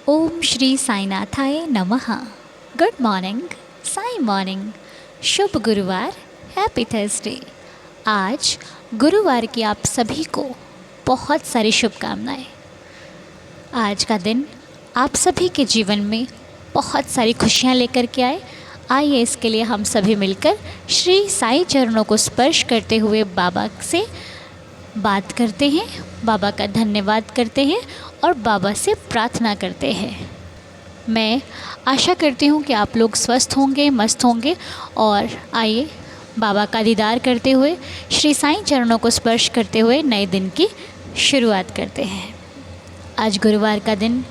ओम श्री साईनाथाय नमः। Good morning, Sai morning. शुभ गुरुवार, हैप्पी थर्सडे। आज गुरुवार की आप सभी को बहुत सारी शुभकामनाएं। आज का दिन आप सभी के जीवन में बहुत सारी खुशियां लेकर के आए। आइए इसके लिए हम सभी मिलकर श्री साई चरणों को स्पर्श करते हुए बाबा से बात करते हैं, बाबा का धन्यवाद करते हैं और बाबा से प्रार्थना करते हैं। मैं आशा करती हूँ कि आप लोग स्वस्थ होंगे, मस्त होंगे। और आइए बाबा का दीदार करते हुए, श्री साईं चरणों को स्पर्श करते हुए नए दिन की शुरुआत करते हैं। आज गुरुवार का दिन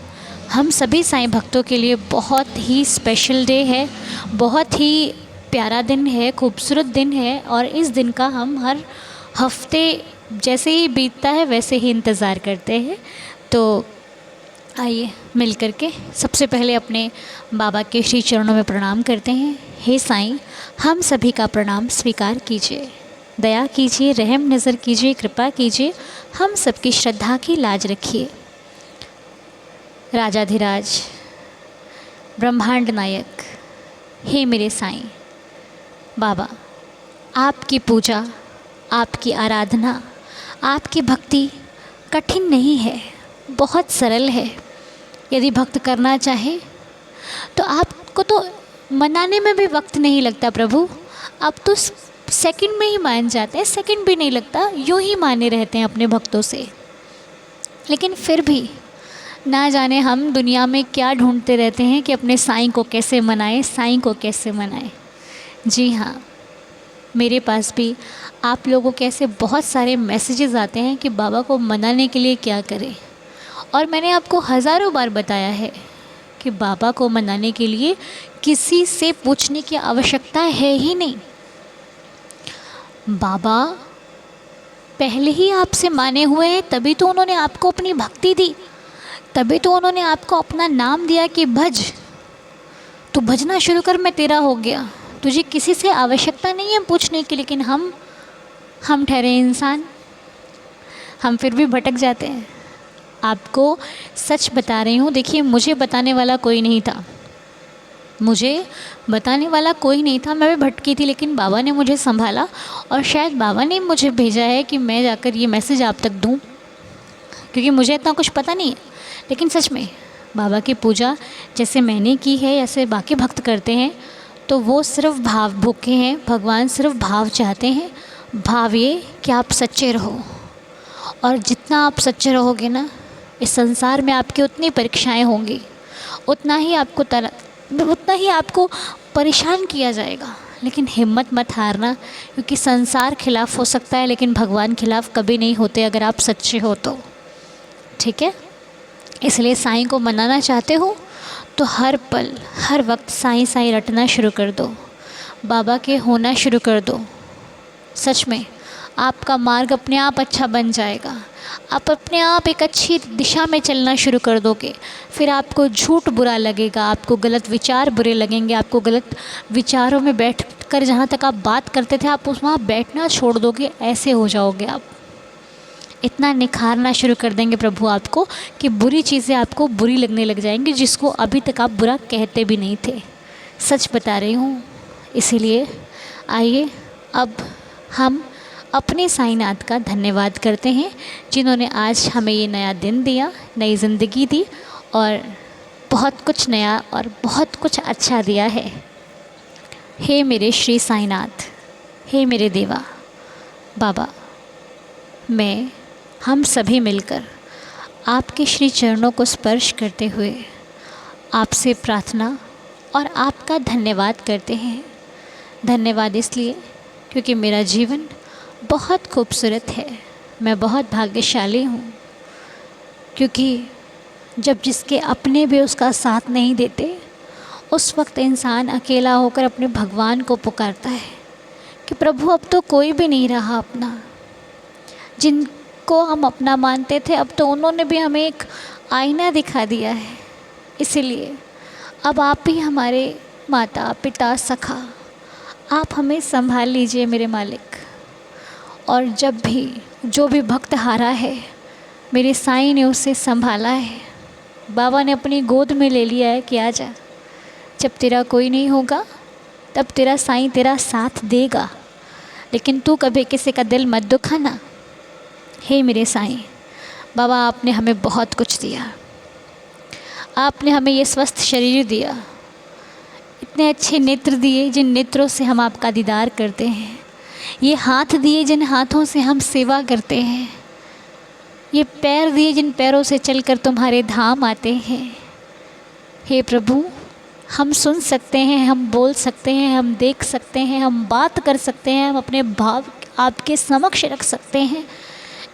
हम सभी साईं भक्तों के लिए बहुत ही स्पेशल डे है, बहुत ही प्यारा दिन है, खूबसूरत दिन है। और इस दिन का हम हर हफ्ते जैसे ही बीतता है वैसे ही इंतज़ार करते हैं। तो आइए मिल कर के सबसे पहले अपने बाबा के श्री चरणों में प्रणाम करते हैं। हे साईं, हम सभी का प्रणाम स्वीकार कीजिए, दया कीजिए, रहम नज़र कीजिए, कृपा कीजिए, हम सबकी श्रद्धा की लाज रखिए। राजाधिराज, ब्रह्मांड नायक, हे मेरे साईं बाबा, आपकी पूजा, आपकी आराधना, आपकी भक्ति कठिन नहीं है, बहुत सरल है। यदि भक्त करना चाहे तो आपको तो मनाने में भी वक्त नहीं लगता प्रभु। आप तो सेकंड में ही मान जाते हैं, सेकंड भी नहीं लगता, यूँ ही माने रहते हैं अपने भक्तों से। लेकिन फिर भी ना जाने हम दुनिया में क्या ढूंढते रहते हैं कि अपने साईं को कैसे मनाएं, साईं को कैसे मनाएं। जी हाँ, मेरे पास भी आप लोगों के ऐसे बहुत सारे मैसेजेस आते हैं कि बाबा को मनाने के लिए क्या करें। और मैंने आपको हज़ारों बार बताया है कि बाबा को मनाने के लिए किसी से पूछने की आवश्यकता है ही नहीं। बाबा पहले ही आपसे माने हुए हैं, तभी तो उन्होंने आपको अपनी भक्ति दी, तभी तो उन्होंने आपको अपना नाम दिया कि भज, तू भजना शुरू कर, मैं तेरा हो गया। तुझे किसी से आवश्यकता नहीं है पूछने की। लेकिन हम ठहरे इंसान, हम फिर भी भटक जाते हैं। आपको सच बता रही हूँ, देखिए मुझे बताने वाला कोई नहीं था, मुझे बताने वाला कोई नहीं था, मैं भी भटकी थी। लेकिन बाबा ने मुझे संभाला और शायद बाबा ने मुझे भेजा है कि मैं जाकर ये मैसेज आप तक दूँ, क्योंकि मुझे इतना कुछ पता नहीं है। लेकिन सच में बाबा की पूजा जैसे मैंने की है, ऐसे बाकी भक्त करते हैं, तो वो सिर्फ भाव भूखे हैं। भगवान सिर्फ भाव चाहते हैं। भाव ये कि आप सच्चे रहो, और जितना आप सच्चे रहोगे ना, इस संसार में आपकी उतनी परीक्षाएं होंगी, उतना ही आपको परेशान किया जाएगा। लेकिन हिम्मत मत हारना, क्योंकि संसार खिलाफ हो सकता है लेकिन भगवान खिलाफ कभी नहीं होते अगर आप सच्चे हो तो। ठीक है, इसलिए साईं को मनाना चाहते हो तो हर पल हर वक्त साईं साईं रटना शुरू कर दो, बाबा के होना शुरू कर दो। सच में आपका मार्ग अपने आप अच्छा बन जाएगा। आप अपने आप एक अच्छी दिशा में चलना शुरू कर दोगे। फिर आपको झूठ बुरा लगेगा, आपको गलत विचार बुरे लगेंगे, आपको गलत विचारों में बैठ कर जहाँ तक आप बात करते थे आप वहाँ बैठना छोड़ दोगे। ऐसे हो जाओगे आप, इतना निखारना शुरू कर देंगे प्रभु आपको कि बुरी चीज़ें आपको बुरी लगने लग जाएंगी, जिसको अभी तक आप बुरा कहते भी नहीं थे। सच बता रही हूँ। इसीलिए आइए अब हम अपने साईनाथ का धन्यवाद करते हैं, जिन्होंने आज हमें ये नया दिन दिया, नई ज़िंदगी दी और बहुत कुछ नया और बहुत कुछ अच्छा दिया है। हे मेरे श्री साईनाथ, हे मेरे देवा बाबा, हम सभी मिलकर आपके श्री चरणों को स्पर्श करते हुए आपसे प्रार्थना और आपका धन्यवाद करते हैं। धन्यवाद इसलिए क्योंकि मेरा जीवन बहुत खूबसूरत है, मैं बहुत भाग्यशाली हूँ। क्योंकि जब जिसके अपने भी उसका साथ नहीं देते, उस वक्त इंसान अकेला होकर अपने भगवान को पुकारता है कि प्रभु अब तो कोई भी नहीं रहा अपना। जिनको हम अपना मानते थे, अब तो उन्होंने भी हमें एक आईना दिखा दिया है। इसीलिए अब आप ही हमारे माता पिता सखा, आप हमें संभाल लीजिए मेरे मालिक। और जब भी जो भी भक्त हारा है, मेरे साईं ने उसे संभाला है। बाबा ने अपनी गोद में ले लिया है कि आजा, जब तेरा कोई नहीं होगा तब तेरा साईं तेरा साथ देगा, लेकिन तू कभी किसी का दिल मत दुखाना। हे मेरे साईं, बाबा आपने हमें बहुत कुछ दिया, आपने हमें ये स्वस्थ शरीर दिया, इतने अच्छे नेत्र दिए जिन नेत्रों से हम आपका दीदार करते हैं, ये हाथ दिए जिन हाथों से हम सेवा करते हैं, ये पैर दिए जिन पैरों से चलकर तुम्हारे धाम आते हैं। हे प्रभु, हम सुन सकते हैं, हम बोल सकते हैं, हम देख सकते हैं, हम बात कर सकते हैं, हम अपने भाव आपके समक्ष रख सकते हैं।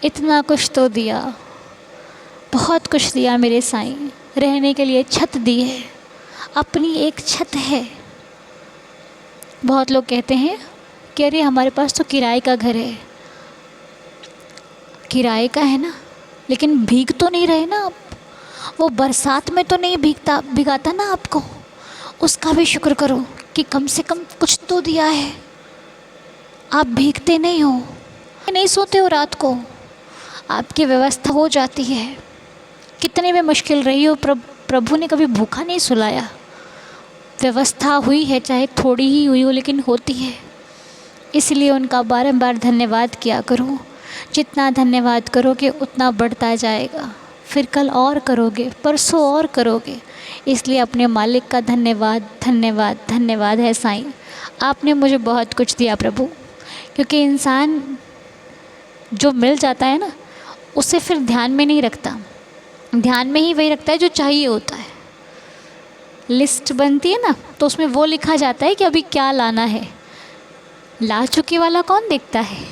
इतना कुछ तो दिया, बहुत कुछ दिया मेरे साईं। रहने के लिए छत दी है, अपनी एक छत है। बहुत लोग कहते हैं कि अरे हमारे पास तो किराए का घर है। किराए का है ना, लेकिन भीग तो नहीं रहे ना आप। वो बरसात में तो नहीं भिगाता ना आपको, उसका भी शुक्र करो कि कम से कम कुछ तो दिया है। आप भीगते नहीं हो, नहीं सोते हो रात को, आपकी व्यवस्था हो जाती है। कितने भी मुश्किल रही हो, प्रभु ने कभी भूखा नहीं सुलाया। व्यवस्था हुई है, चाहे थोड़ी ही हुई हो, लेकिन होती है। इसलिए उनका बारंबार धन्यवाद किया करो। जितना धन्यवाद करोगे उतना बढ़ता जाएगा। फिर कल और करोगे, परसों और करोगे। इसलिए अपने मालिक का धन्यवाद धन्यवाद धन्यवाद है साईं। आपने मुझे बहुत कुछ दिया प्रभु, क्योंकि इंसान जो मिल जाता है ना, उसे फिर ध्यान में नहीं रखता। ध्यान में ही वही रखता है जो चाहिए होता है। लिस्ट बनती है ना, तो उसमें वो लिखा जाता है कि अभी क्या लाना है। ला चुके वाला कौन देखता है?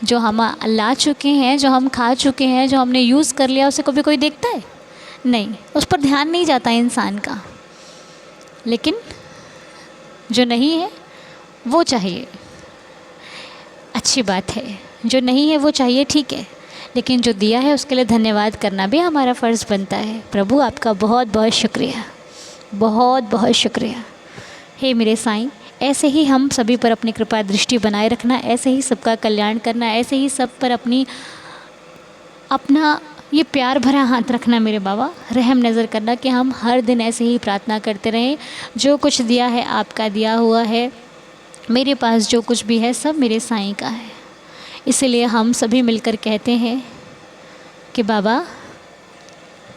जो हम ला चुके हैं, जो हम खा चुके हैं, जो हमने यूज़ कर लिया, उसे कभी कोई देखता है? नहीं, उस पर ध्यान नहीं जाता इंसान का। लेकिन जो नहीं है वो चाहिए, अच्छी बात है। जो नहीं है वो चाहिए, ठीक है, लेकिन जो दिया है उसके लिए धन्यवाद करना भी हमारा फ़र्ज़ बनता है। प्रभु आपका बहुत बहुत शुक्रिया, बहुत बहुत शुक्रिया। हे मेरे साईं, ऐसे ही हम सभी पर अपनी कृपा दृष्टि बनाए रखना, ऐसे ही सबका कल्याण करना, ऐसे ही सब पर अपना ये प्यार भरा हाथ रखना मेरे बाबा। रहम नज़र करना कि हम हर दिन ऐसे ही प्रार्थना करते रहें। जो कुछ दिया है आपका दिया हुआ है, मेरे पास जो कुछ भी है सब मेरे साईं का है। इसलिए हम सभी मिलकर कहते हैं कि बाबा,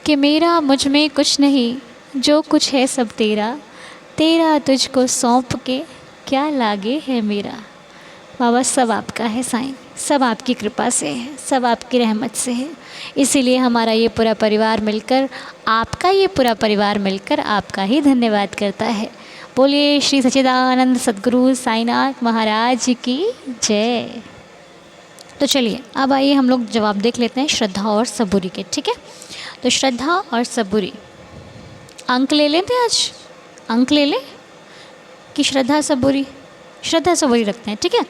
कि मेरा मुझ में कुछ नहीं, जो कुछ है सब तेरा, तेरा तुझको सौंप के क्या लागे है मेरा। बाबा, सब आपका है साईं, सब आपकी कृपा से है, सब आपकी रहमत से है। इसीलिए हमारा ये पूरा परिवार मिलकर, आपका ये पूरा परिवार मिलकर आपका ही धन्यवाद करता है। बोलिए श्री सच्चिदानंद सद्गुरु साईनाथ महाराज की जय। तो चलिए अब आइए हम लोग जवाब देख लेते हैं श्रद्धा और सबूरी के, ठीक है। तो श्रद्धा और सबूरी, अंक ले लेते हैं आज, अंक ले लें कि श्रद्धा सबूरी? श्रद्धा सबूरी रखते हैं, ठीक है।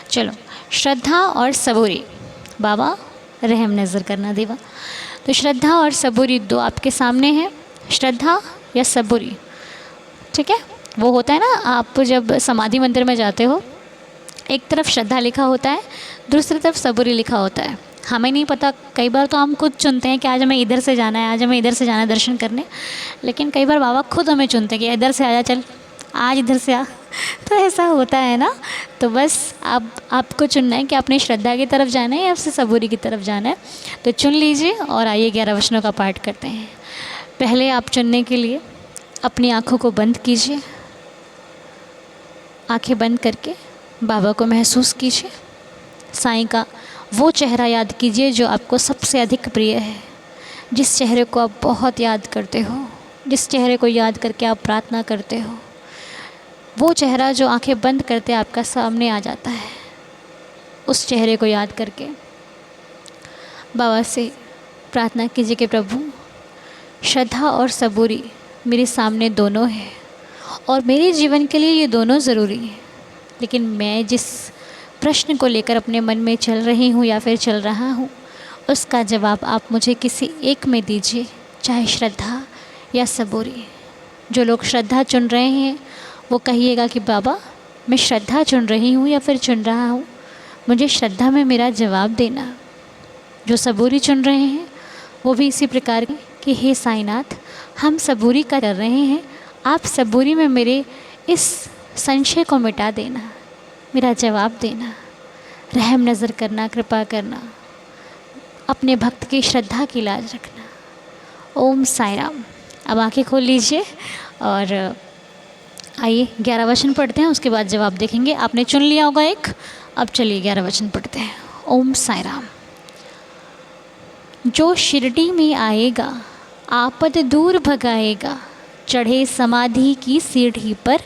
चलो, श्रद्धा और सबूरी, बाबा रहम नज़र करना देवा। तो श्रद्धा और सबूरी दो आपके सामने हैं, श्रद्धा या सबूरी, ठीक है। वो होता है ना, आप जब समाधि मंदिर में जाते हो, एक तरफ श्रद्धा लिखा होता है, दूसरी तरफ सबूरी लिखा होता है। हमें नहीं पता, कई बार तो हम खुद चुनते हैं कि आज हमें इधर से जाना है, आज हमें इधर से जाना है दर्शन करने, लेकिन कई बार बाबा खुद हमें चुनते हैं कि इधर से आजा, चल आज इधर से आ। तो ऐसा होता है ना। तो बस अब आपको चुनना है कि आपने श्रद्धा की तरफ जाना है या फिर सबूरी की तरफ जाना है। तो चुन लीजिए और आइए 11 वचनों का पाठ करते हैं। पहले आप चुनने के लिए अपनी आँखों को बंद कीजिए। आँखें बंद करके बाबा को महसूस कीजिए। साईं का वो चेहरा याद कीजिए जो आपको सबसे अधिक प्रिय है, जिस चेहरे को आप बहुत याद करते हो, जिस चेहरे को याद करके आप प्रार्थना करते हो। वो चेहरा जो आंखें बंद करते आपका सामने आ जाता है, उस चेहरे को याद करके बाबा से प्रार्थना कीजिए कि प्रभु, श्रद्धा और सबूरी मेरे सामने दोनों है और मेरे जीवन के लिए ये दोनों ज़रूरी हैं, लेकिन मैं जिस प्रश्न को लेकर अपने मन में चल रही हूँ या फिर चल रहा हूँ, उसका जवाब आप मुझे किसी एक में दीजिए, चाहे श्रद्धा या सबूरी। जो लोग श्रद्धा चुन रहे हैं वो कहिएगा कि बाबा मैं श्रद्धा चुन रही हूँ या फिर चुन रहा हूँ, मुझे श्रद्धा में मेरा जवाब देना। जो सबूरी चुन रहे हैं वो भी इसी प्रकार कि हे साईनाथ, हम सबूरी कर रहे हैं, आप सबूरी में मेरे इस संशय को मिटा देना, मेरा जवाब देना, रहम नज़र करना, कृपा करना, अपने भक्त की श्रद्धा की लाज रखना। ओम साई राम। अब आंखें खोल लीजिए और आइए 11 वचन पढ़ते हैं, उसके बाद जवाब देखेंगे। आपने चुन लिया होगा एक। अब चलिए 11 वचन पढ़ते हैं। ओम साई राम। जो शिरडी में आएगा आपद दूर भगाएगा, चढ़े समाधि की सीढ़ी पर,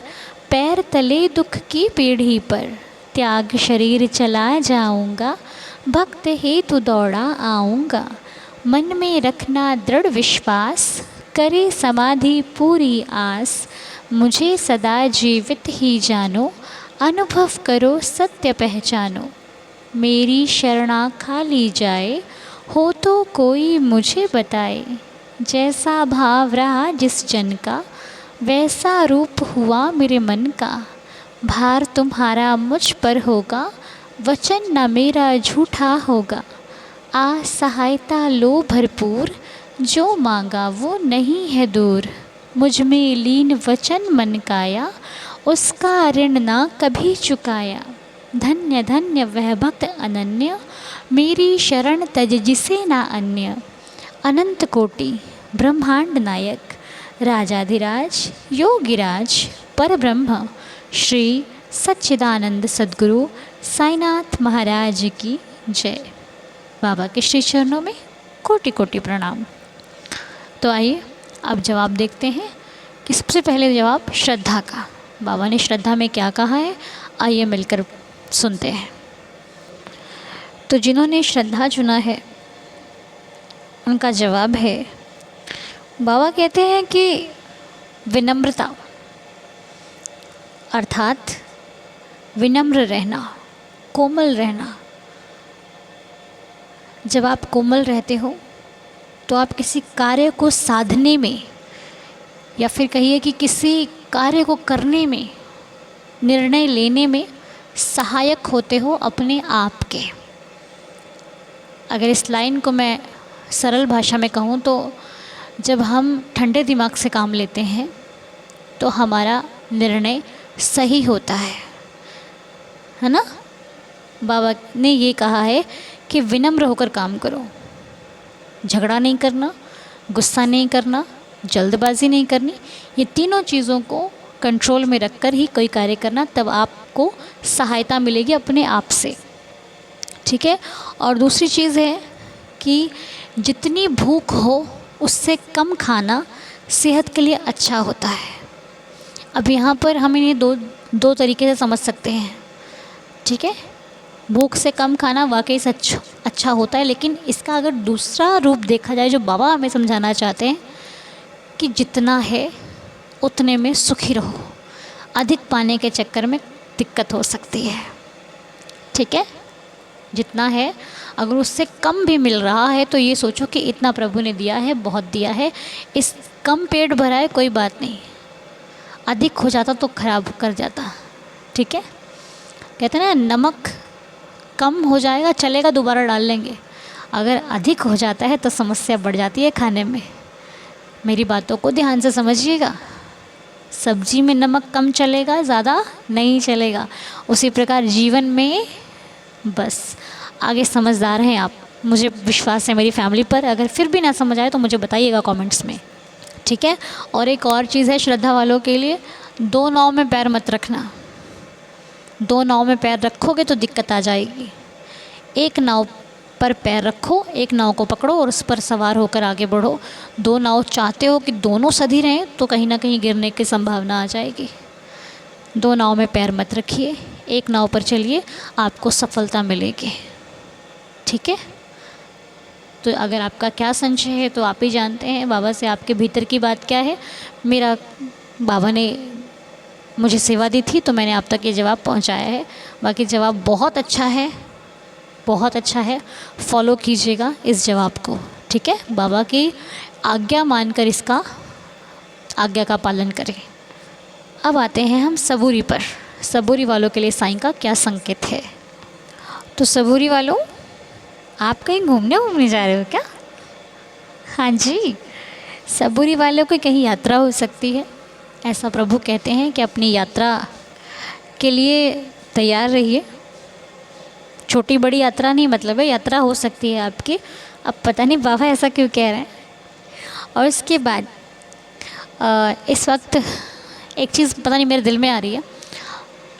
पैर तले दुख की पीढ़ी पर, त्याग शरीर चला जाऊंगा, भक्त हेतु दौड़ा आऊंगा, मन में रखना दृढ़ विश्वास, करे समाधि पूरी आस, मुझे सदा जीवित ही जानो, अनुभव करो सत्य पहचानो, मेरी शरणा खाली जाए, हो तो कोई मुझे बताए, जैसा भाव रहा जिस जन का, वैसा रूप हुआ मेरे मन का, भार तुम्हारा मुझ पर होगा, वचन न मेरा झूठा होगा, आ सहायता लो भरपूर, जो मांगा वो नहीं है दूर, मुझ में लीन वचन मन काया, उसका ऋण ना कभी चुकाया, धन्य धन्य वह भक्त अनन्य, मेरी शरण तज जिसे ना अन्य, अनंत कोटि ब्रह्मांड नायक, राजाधिराज योगिराज परब्रह्म, श्री सच्चिदानंद सद्गुरु साईनाथ महाराज की जय। बाबा के श्री चरणों में कोटि कोटि प्रणाम। तो आइए अब जवाब देखते हैं कि सबसे पहले जवाब श्रद्धा का। बाबा ने श्रद्धा में क्या कहा है, आइए मिलकर सुनते हैं। तो जिन्होंने श्रद्धा चुना है उनका जवाब है, बाबा कहते हैं कि विनम्रता, अर्थात विनम्र रहना, कोमल रहना। जब आप कोमल रहते हो तो आप किसी कार्य को साधने में या फिर कहिए कि किसी कार्य को करने में, निर्णय लेने में सहायक होते हो अपने आप के। अगर इस लाइन को मैं सरल भाषा में कहूँ तो जब हम ठंडे दिमाग से काम लेते हैं तो हमारा निर्णय सही होता है ना। बाबा ने ये कहा है कि विनम्र होकर काम करो, झगड़ा नहीं करना, गुस्सा नहीं करना, जल्दबाजी नहीं करनी। ये तीनों चीज़ों को कंट्रोल में रखकर ही कोई कार्य करना, तब आपको सहायता मिलेगी अपने आप से। ठीक है। और दूसरी चीज़ है कि जितनी भूख हो उससे कम खाना सेहत के लिए अच्छा होता है। अब यहाँ पर हम इन्हें दो तरीके से समझ सकते हैं। ठीक है। भूख से कम खाना वाकई सच अच्छा होता है, लेकिन इसका अगर दूसरा रूप देखा जाए जो बाबा हमें समझाना चाहते हैं कि जितना है उतने में सुखी रहो, अधिक पाने के चक्कर में दिक्कत हो सकती है। ठीक है। जितना है, अगर उससे कम भी मिल रहा है तो ये सोचो कि इतना प्रभु ने दिया है, बहुत दिया है, इस कम पेट भरा है, कोई बात नहीं, अधिक हो जाता तो खराब कर जाता। ठीक है। कहते हैं ना, नमक कम हो जाएगा चलेगा, दोबारा डाल लेंगे, अगर अधिक हो जाता है तो समस्या बढ़ जाती है खाने में। मेरी बातों को ध्यान से समझिएगा। सब्जी में नमक कम चलेगा, ज़्यादा नहीं चलेगा। उसी प्रकार जीवन में, बस आगे समझदार हैं आप, मुझे विश्वास है मेरी फैमिली पर। अगर फिर भी ना समझ आए तो मुझे बताइएगा कमेंट्स में। ठीक है। और एक और चीज़ है श्रद्धा वालों के लिए, दो नाव में पैर मत रखना। दो नाव में पैर रखोगे तो दिक्कत आ जाएगी। एक नाव पर पैर रखो, एक नाव को पकड़ो और उस पर सवार होकर आगे बढ़ो। दो नाव चाहते हो कि दोनों सधी रहें तो कहीं ना कहीं गिरने की संभावना आ जाएगी। दो नाव में पैर मत रखिए, एक नाव पर चलिए, आपको सफलता मिलेगी। ठीक है। तो अगर आपका क्या संशय है तो आप ही जानते हैं, बाबा से आपके भीतर की बात क्या है। मेरा बाबा ने मुझे सेवा दी थी तो मैंने आप तक ये जवाब पहुंचाया है। बाकी जवाब बहुत अच्छा है, बहुत अच्छा है, फॉलो कीजिएगा इस जवाब को। ठीक है। बाबा की आज्ञा मानकर इसका आज्ञा का पालन करें। अब आते हैं हम सबूरी पर। सबूरी वालों के लिए साईं का क्या संकेत है। तो सबूरी वालों, आप कहीं घूमने जा रहे हो क्या? हाँ जी, सबूरी वालों की कहीं यात्रा हो सकती है, ऐसा प्रभु कहते हैं कि अपनी यात्रा के लिए तैयार रहिए। छोटी बड़ी यात्रा नहीं मतलब है, यात्रा हो सकती है आपकी। अब पता नहीं बाबा ऐसा क्यों कह रहे हैं। और इसके बाद इस वक्त एक चीज़ पता नहीं मेरे दिल में आ रही है,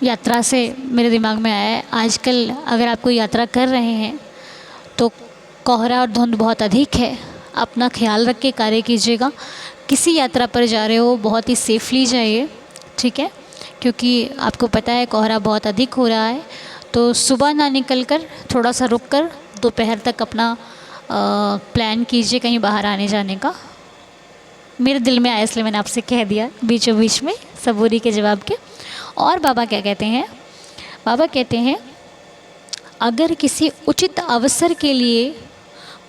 यात्रा से मेरे दिमाग में आया है। आजकल अगर आप कोई यात्रा कर रहे हैं तो कोहरा और धुंध बहुत अधिक है, अपना ख्याल रख के कार्य कीजिएगा। किसी यात्रा पर जा रहे हो बहुत ही सेफली जाइए, ठीक है, क्योंकि आपको पता है कोहरा बहुत अधिक हो रहा है। तो सुबह ना निकल कर थोड़ा सा रुक कर दोपहर तक अपना प्लान कीजिए कहीं बाहर आने जाने का। मेरे दिल में आया इसलिए मैंने आपसे कह दिया बीचों बीच में सबूरी के जवाब के। और बाबा क्या कहते हैं, बाबा कहते हैं अगर किसी उचित अवसर के लिए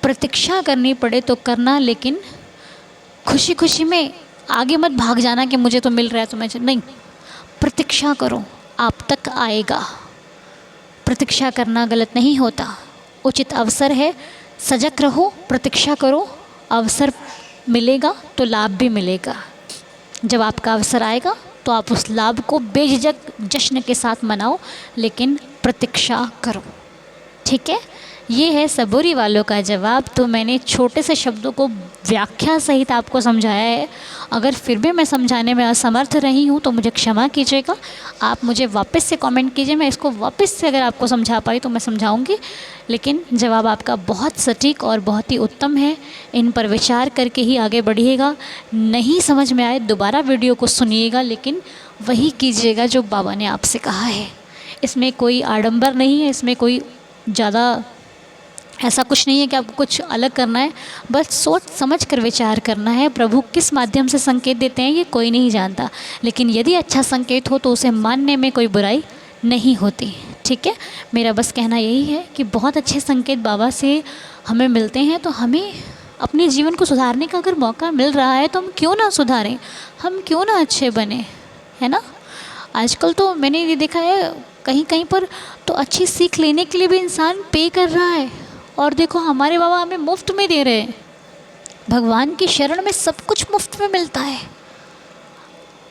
प्रतीक्षा करनी पड़े तो करना, लेकिन खुशी खुशी में आगे मत भाग जाना कि मुझे तो मिल रहा है तो मैं नहीं, प्रतीक्षा करो, आप तक आएगा। प्रतीक्षा करना गलत नहीं होता, उचित अवसर है, सजग रहो, प्रतीक्षा करो, अवसर मिलेगा तो लाभ भी मिलेगा। जब आपका अवसर आएगा तो आप उस लाभ को बेझिझक जश्न के साथ मनाओ, लेकिन प्रतीक्षा करो, ठीक है। ये है सबूरी वालों का जवाब। तो मैंने छोटे से शब्दों को व्याख्या सहित आपको समझाया है। अगर फिर भी मैं समझाने में असमर्थ रही हूँ तो मुझे क्षमा कीजिएगा। आप मुझे वापस से कमेंट कीजिए, मैं इसको वापस से अगर आपको समझा पाई तो मैं समझाऊंगी। लेकिन जवाब आपका बहुत सटीक और बहुत ही उत्तम है, इन पर विचार करके ही आगे बढ़िएगा। नहीं समझ में आए दोबारा वीडियो को सुनिएगा, लेकिन वही कीजिएगा जो बाबा ने आपसे कहा है। इसमें कोई आडंबर नहीं है, इसमें कोई ज़्यादा ऐसा कुछ नहीं है कि आपको कुछ अलग करना है, बस सोच समझ कर विचार करना है। प्रभु किस माध्यम से संकेत देते हैं ये कोई नहीं जानता, लेकिन यदि अच्छा संकेत हो तो उसे मानने में कोई बुराई नहीं होती, ठीक है। मेरा बस कहना यही है कि बहुत अच्छे संकेत बाबा से हमें मिलते हैं, तो हमें अपने जीवन को सुधारने का अगर मौका मिल रहा है तो हम क्यों ना सुधारें, हम क्यों ना अच्छे बने, है ना। आजकल तो मैंने ये देखा है कहीं कहीं पर तो अच्छी सीख लेने के लिए भी इंसान पे कर रहा है, और देखो हमारे बाबा हमें मुफ्त में दे रहे हैं। भगवान की शरण में सब कुछ मुफ्त में मिलता है।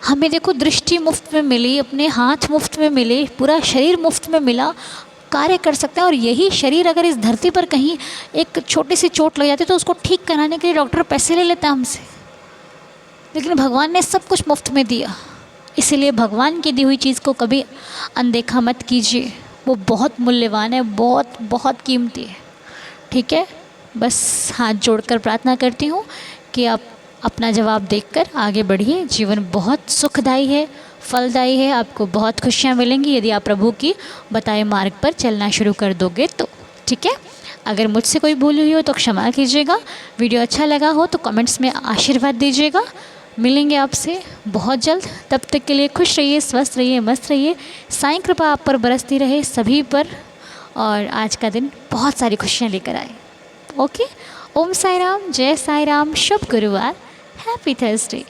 हमें देखो दृष्टि मुफ्त में मिली, अपने हाथ मुफ्त में मिले, पूरा शरीर मुफ्त में मिला, कार्य कर सकते हैं। और यही शरीर अगर इस धरती पर कहीं एक छोटी सी चोट लग जाती तो उसको ठीक कराने के लिए डॉक्टर पैसे ले लेता हमसे, लेकिन भगवान ने सब कुछ मुफ्त में दिया। इसीलिए भगवान की दी हुई चीज़ को कभी अनदेखा मत कीजिए, वो बहुत मूल्यवान है, बहुत बहुत कीमती है, ठीक है। बस हाथ जोड़कर प्रार्थना करती हूँ कि आप अपना जवाब देखकर आगे बढ़िए। जीवन बहुत सुखदायी है, फलदायी है, आपको बहुत खुशियाँ मिलेंगी यदि आप प्रभु की बताए मार्ग पर चलना शुरू कर दोगे तो, ठीक है। अगर मुझसे कोई भूल हुई हो तो क्षमा कीजिएगा। वीडियो अच्छा लगा हो तो कमेंट्स में आशीर्वाद दीजिएगा। मिलेंगे आपसे बहुत जल्द, तब तक के लिए खुश रहिए, स्वस्थ रहिए, मस्त रहिए। साईं कृपा आप पर बरसती रहे सभी पर, और आज का दिन बहुत सारी खुशियाँ लेकर आए। ओके, ओम साई राम, जय साई राम, शुभ गुरुवार, हैप्पी थर्सडे।